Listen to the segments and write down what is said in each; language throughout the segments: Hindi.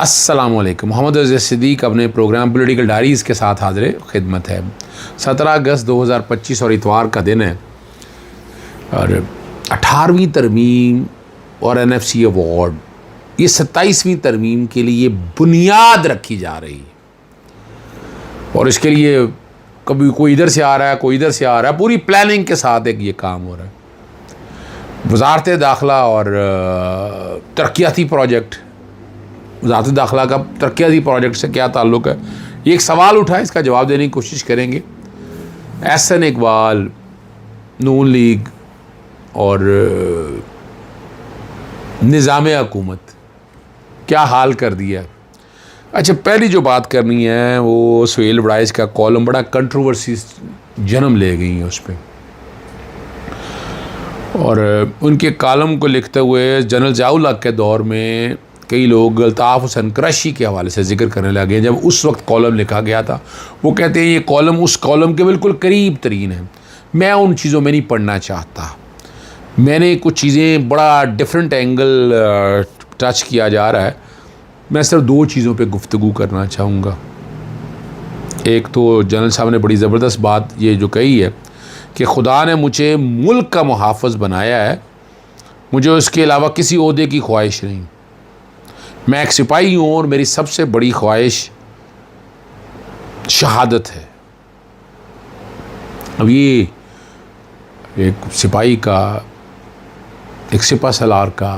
अस्सलामुअलैकुम। मोहम्मद अज़ीज़ सिद्दीक अपने प्रोग्राम पॉलिटिकल डायरीज़ के साथ हाज़िर खिदमत है। 17 अगस्त 2025 और इतवार का दिन है और 18वीं तरमीम और NFC अवार्ड ये 27वीं तरमीम के लिए बुनियाद रखी जा रही है और इसके लिए कभी कोई इधर से आ रहा है, कोई इधर से आ रहा है, पूरी प्लानिंग के साथ एक ये काम हो रहा है। वज़ारत दाखिला और तरक्याती प्रोजेक्ट, वज़ारत दाखिला का तरक्याती प्रोजेक्ट से क्या ताल्लुक़ है, ये एक सवाल उठा है, इसका जवाब देने की कोशिश करेंगे। एहसन इकबाल, नून लीग और निज़ाम हुकूमत क्या हाल कर दिया है। अच्छा, पहली जो बात करनी है वो सुहेल वड़ाइच का कॉलम बड़ा कंट्रोवर्सी जन्म ले गई है उस पर, और उनके कॉलम को लिखते हुए जनरल ज़िया-उल हक़ के दौर में कई लोग अल्ताफ़ हुसैन क़ुरैशी के हवाले से ज़िक्र करने लगे। जब उस वक्त कॉलम लिखा गया था, वो कहते हैं ये कॉलम उस कॉलम के बिल्कुल करीब तरीन है। मैं उन चीज़ों में नहीं पढ़ना चाहता, मैंने कुछ चीज़ें बड़ा डिफरेंट एंगल टच किया जा रहा है। मैं सिर्फ दो चीज़ों पे गुफ्तगू करना चाहूँगा। एक तो जनरल साहब ने बड़ी ज़बरदस्त बात ये जो कही है कि खुदा ने मुझे मुल्क का मुहाफ़िज़ बनाया है, मुझे उसके अलावा किसी ओहदे की ख्वाहिश नहीं। मैं एक सिपाही हूँ और मेरी सबसे बड़ी ख्वाहिश शहादत है। अब ये एक सिपाही का, एक सिपा सलार का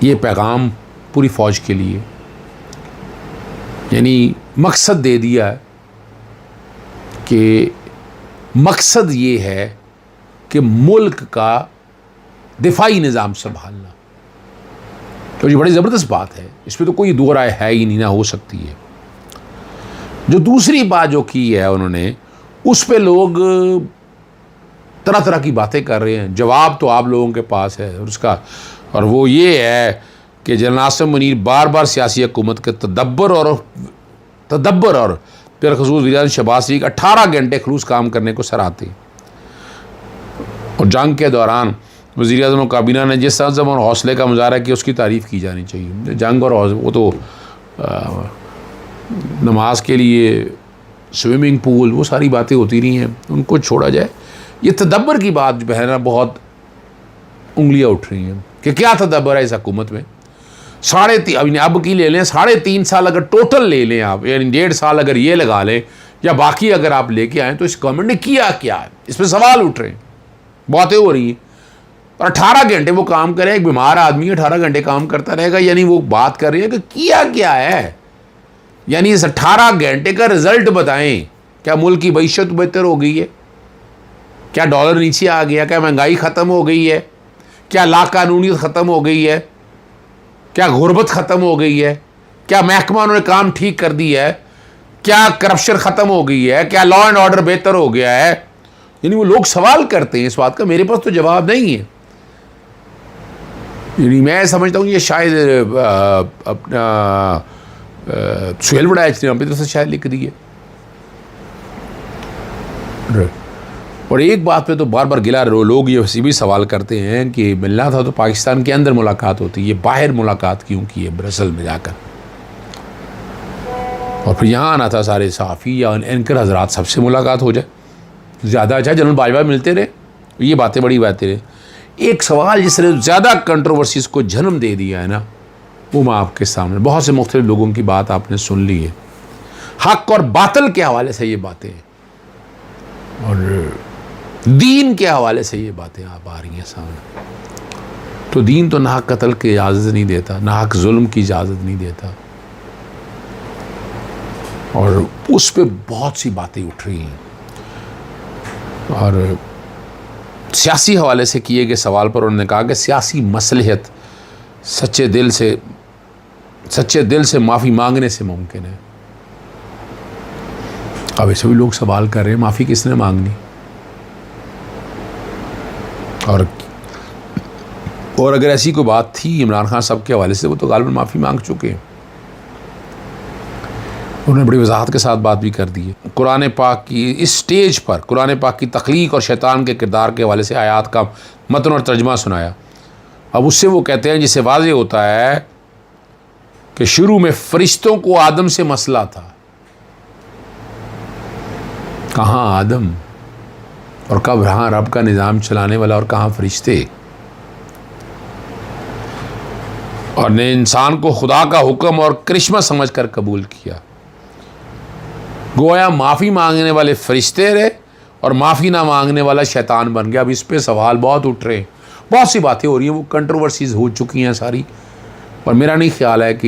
ये पैगाम पूरी फ़ौज के लिए, यानी मकसद दे दिया है कि मकसद ये है कि मुल्क का दिफाई निज़ाम संभालना। तो ये बड़ी ज़बरदस्त बात है, इस पर तो कोई दो राय है ही नहीं, ना हो सकती है। जो दूसरी बात जो की है उन्होंने, उस पे लोग तरह तरह की बातें कर रहे हैं। जवाब तो आप लोगों के पास है और उसका, और वो ये है कि जनरल आसिम मुनीर बार बार सियासी हुकूमत के तदब्बर और बिलख़ुसूस वज़ीर शहबाज शरीफ 18 घंटे खलूस काम करने को सराहते। और जंग के दौरान वज़ीर आज़म और काबीना ने जिस अज़म और हौसले का मुज़ाहरा किया, उसकी तारीफ़ की जानी चाहिए। जंग और वो तो नमाज के लिए स्विमिंग पूल, वो सारी बातें होती रही हैं, उनको छोड़ा जाए। ये तदब्बर की बात जो है ना, बहुत उंगलियां उठ रही हैं कि क्या तदब्बर है इस हुकूमत में। अब की ले लें 3.5 साल अगर टोटल ले लें आप, यानी 1.5 साल अगर ये लगा लें या बाकी अगर आप लेके आएँ, तो इस गवर्नमेंट ने किया क्या है, इस पर सवाल उठ रहे हैं, बातें हो रही हैं। और 18 घंटे वो काम करे, एक बीमार आदमी 18 घंटे काम करता रहेगा, यानी वो बात कर रही है कि किया क्या है। यानी इस 18 घंटे का रिजल्ट बताएं। क्या मुल्क की मईशत बेहतर हो गई है? क्या डॉलर नीचे आ गया? क्या महंगाई ख़त्म हो गई है? क्या लाकानूनियत ख़त्म हो गई है? क्या गुर्बत ख़त्म हो गई है? क्या महकमा उन्होंने काम ठीक कर दी है? क्या करप्शन ख़त्म हो गई है? क्या लॉ एंड ऑर्डर बेहतर हो गया है? यानी वो लोग सवाल करते हैं इस बात का, मेरे पास तो जवाब नहीं है। यानी मैं समझता हूँ ये शायद अपना सुहेल वड़ाइच ने अपनी तरफ से शायद लिख दी है। और एक बात पे तो बार बार गिला लोग ये भी सवाल करते हैं कि मिलना था तो पाकिस्तान के अंदर मुलाकात होती है, बाहर मुलाकात क्यों की है ब्रसेल में जाकर, और फिर यहाँ आना था सारे सहाफ़ी या एंकर हजरात सबसे मुलाकात हो जाए, ज़्यादा अच्छा जनरल बाजवा मिलते रहे। ये बातें बड़ी बातें रहे। एक सवाल जिसने ज़्यादा कंट्रोवर्सीज़ को जन्म दे दिया है ना, वो मैं आपके सामने, बहुत से मुख्तलिफ लोगों की बात आपने सुन ली है, हक़ और बातिल के हवाले से ये बातें और दीन के हवाले से ये बातें आप आ रही हैं सामने। तो दीन तो नाहक कत्ल की इजाज़त नहीं देता, नाहक जुल्म की इजाज़त नहीं देता, और उस पर बहुत सी बातें उठ रही हैं। और सियासी हवाले से किए गए सवाल पर उन्होंने कहा कि सियासी मसलहत सच्चे दिल से माफ़ी मांगने से मुमकिन है। अब ऐसे भी लोग सवाल कर रहे हैं, माफ़ी किसने मांगनी, और अगर ऐसी कोई बात थी इमरान खान साहब के हवाले से, वो तो गालिबन माफ़ी मांग चुके हैं। उन्होंने बड़ी वजाहत के साथ बात भी कर दी है। कुरान पाक की इस स्टेज पर कुरान पाक की तख्लीक और शैतान के किरदार के हवाले से आयात का मतन और तर्जमा सुनाया। अब उससे वो कहते हैं जिससे वाज़ेह होता है कि शुरू में फरिश्तों को आदम से मसला था। कहाँ आदम और कब रहा रब का निज़ाम चलाने वाला और कहाँ फरिश्ते। और ने इंसान को खुदा का हुक्म और करिश्मा समझकर कबूल किया। गोया माफ़ी मांगने वाले फरिश्ते रहे और माफ़ी ना मांगने वाला शैतान बन गया। अब इस पे सवाल बहुत उठ रहे हैं, बहुत सी बातें हो रही हैं, वो कंट्रोवर्सीज़ हो चुकी हैं सारी। और मेरा नहीं ख्याल है कि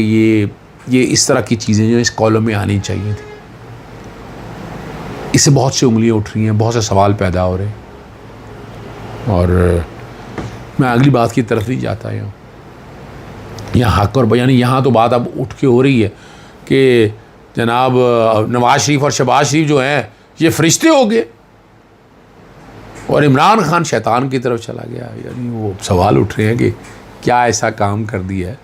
ये इस तरह की चीज़ें जो इस कॉलम में आनी चाहिए थी। इससे बहुत सी उंगलियां उठ रही हैं, बहुत से सवाल पैदा हो रहे हैं। और मैं अगली बात की तरफ नहीं जाता यहाँ हक और बयानी। यहाँ तो बात अब उठ के हो रही है कि जनाब नवाज शरीफ और शहबाज शरीफ जो हैं ये फरिश्ते हो गए और इमरान खान शैतान की तरफ चला गया। यानी वो सवाल उठ रहे हैं कि क्या ऐसा काम कर दिया है,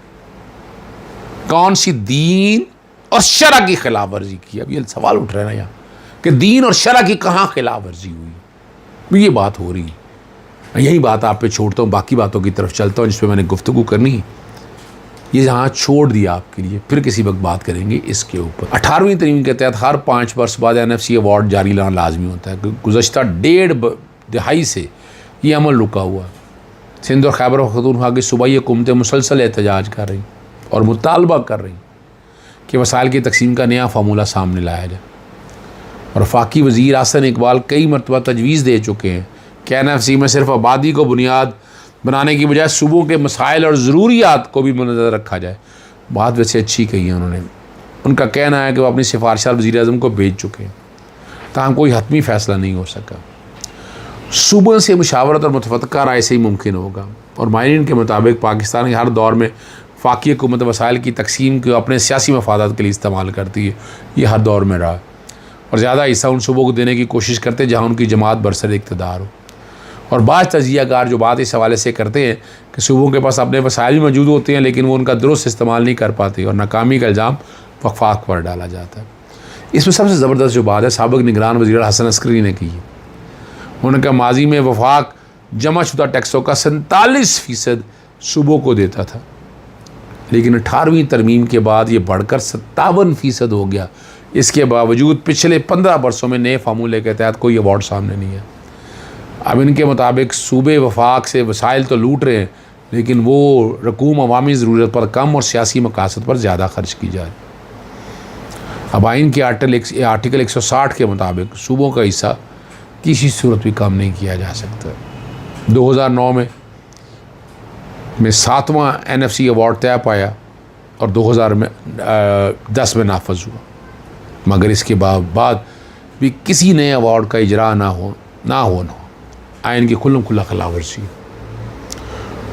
कौन सी दीन और शरा की खिलाफ वर्जी की। अब ये सवाल उठ रहे हैं ना यहाँ कि दीन और शरा की कहाँ खिलाफ वर्जी हुई, ये बात हो रही है। यही बात आप पे छोड़ता हूँ, बाकी बातों की तरफ चलता हूँ जिस पे मैंने गुफ्तगू करनी है। ये जहाँ छोड़ दिया आपके लिए, फिर किसी वक्त बात करेंगे इसके ऊपर। 18वीं तरमीम के तहत हर 5 वर्ष बाद NFC अवार्ड जारी लाना लाजमी होता है। गुज़श्ता 1.5 दहाई से ये अमल रुका हुआ। सिंध और खैबर पख्तूनख्वा की सूबाई हुकूमतें मुसलसल एहतजाज कर रही और मुतालबा कर रही कि वसाइल की तकसीम का नया फार्मूला सामने लाया जाए। और वफाकी वज़ीर हसन इकबाल कई मरतबा तजवीज़ दे चुके हैं कि NFC में सिर्फ आबादी को बुनियाद बनाने की बजाय सूबों के मसाइल और ज़रूरियात को भी मद्देनज़र रखा जाए। बात वैसे अच्छी कही है उन्होंने। उनका कहना है कि वो अपनी सिफारिशात वज़ीर आज़म को भेज चुके हैं, ताहम कोई हतमी फ़ैसला नहीं हो सका। सूबों से मुशावरत और मुतफ़क़ा राय से ही मुमकिन होगा। और माहिरीन के मुताबिक पाकिस्तान के हर दौर में वफाकी हुकूमत वसाइल की तकसीम को अपने सियासी मफादात के लिए इस्तेमाल करती है। ये हर दौर में रहा और ज़्यादा हिस्सा उन सूबों को देने की कोशिश करते हैं जहाँ उनकी जमात बरसर इक़्तिदार हो। और बाज़ तजियाकार जो बात इस हवाले से करते हैं कि सूबों के पास अपने वसाइल भी मौजूद होते हैं लेकिन वो उनका दुरुस्त इस्तेमाल नहीं कर पाते और नाकामी का इल्ज़ाम वफाक पर डाला जाता है। इसमें सबसे ज़बरदस्त जो बात है साबिक़ निगरान वज़ीर हसन अस्करी ने की है। उन्होंने कहा माजी में वफाक जमा शुदा टैक्सों का 47% सूबों को देता था, लेकिन 18वीं तरमीम के बाद ये बढ़कर 57% हो गया। इसके बावजूद पिछले 15 वर्षों में नए फार्मूले के तहत कोई अवार्ड सामने नहीं है। अब इनके मुताबिक सूबे वफाक से वसाइल तो लूट रहे हैं लेकिन वो रकूम अवामी ज़रूरत पर कम और सियासी मकासद पर ज़्यादा खर्च की जाए। अब आइन के आर्टिकल 160 के मुताबिक सूबों का हिस्सा किसी सूरत भी कम नहीं किया जा सकता। 2009 में 7वां NFC अवार्ड तय पाया और 2010 में नाफज हुआ, मगर इसके बाद भी किसी नए अवार्ड का इजरा ना होना आइन की खुल्लम खुल्ला खिलाफ वर्जी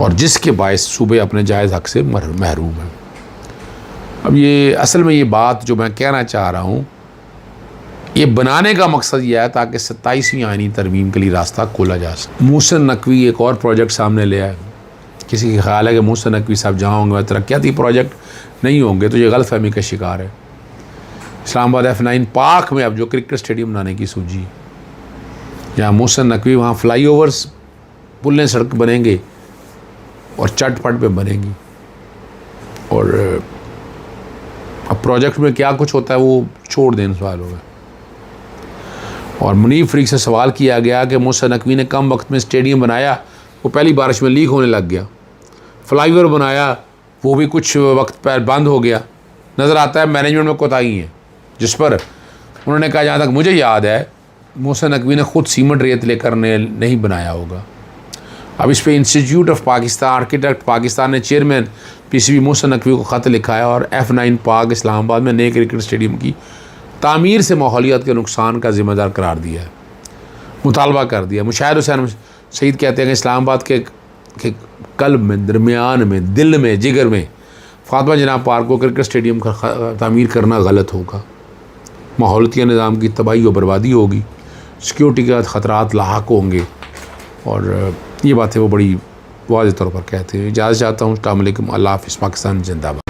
और जिसके बायस सूबे अपने जायज़ हक़ से महरूम हैं। अब ये असल में ये बात जो मैं कहना चाह रहा हूँ, ये बनाने का मकसद यह है ताकि 27वीं आइनी तरमीम के लिए रास्ता खोला जा सके। मोहसिन नकवी एक और प्रोजेक्ट सामने ले आए। किसी का ख्याल है कि मोहसिन नकवी साहब जहाँ होंगे वह तरक्याती प्रोजेक्ट नहीं होंगे, तो ये गलतफहमी का शिकार है। इस्लामाबाद F9 पार्क में अब जो क्रिकेट स्टेडियम बनाने की सूझी है, जहाँ मोहसिन नकवी, वहाँ फ्लाईओवर्स पुलें सड़क बनेंगे और चटपट पे बनेंगी। और अब प्रोजेक्ट में क्या कुछ होता है वो छोड़ देने सवाल होगा। और मुनीब फरीक से सवाल किया गया कि मोहसिन नकवी ने कम वक्त में स्टेडियम बनाया, वो पहली बारिश में लीक होने लग गया। फ्लाईओवर बनाया, वो भी कुछ वक्त पर बंद हो गया। नज़र आता है मैनेजमेंट में कोताही है, जिस पर उन्होंने कहा जहाँ तक मुझे याद है मोहसिन नकवी ने ख़ुद सीमेंट रेत लेकर नहीं बनाया होगा। अब इस पर institute of Pakistan architect Pakistan ने चेयरमैन PCB मोहसिन नकवी को ख़त लिखा है और F9 पार्क इस्लामाबाद में नए क्रिकेट स्टेडियम की तामीर से माहौलियात के नुकसान का ज़िम्मेदार करार दिया है, मुतालबा कर दिया। मुशाहिद हुसैन सईद कहते हैं कि इस्लामाबाद के कल्ब में, दरमियान में, दिल में, जिगर में फातिमा जनाब पार्क को क्रिकेट स्टेडियम का तामीर करना गलत होगा। माहौलियाती निज़ाम की तबाही और बर्बादी होगी, सिक्योरिटी के ख़तरात लाहक होंगे और ये बातें वो बड़ी वाज़ेह तौर पर कहते हैं। इजाज़त चाहता हूँ। अस्सलाम वालेकुम। अल्लाह हाफ़िज़। पाकिस्तान जिंदाबाद।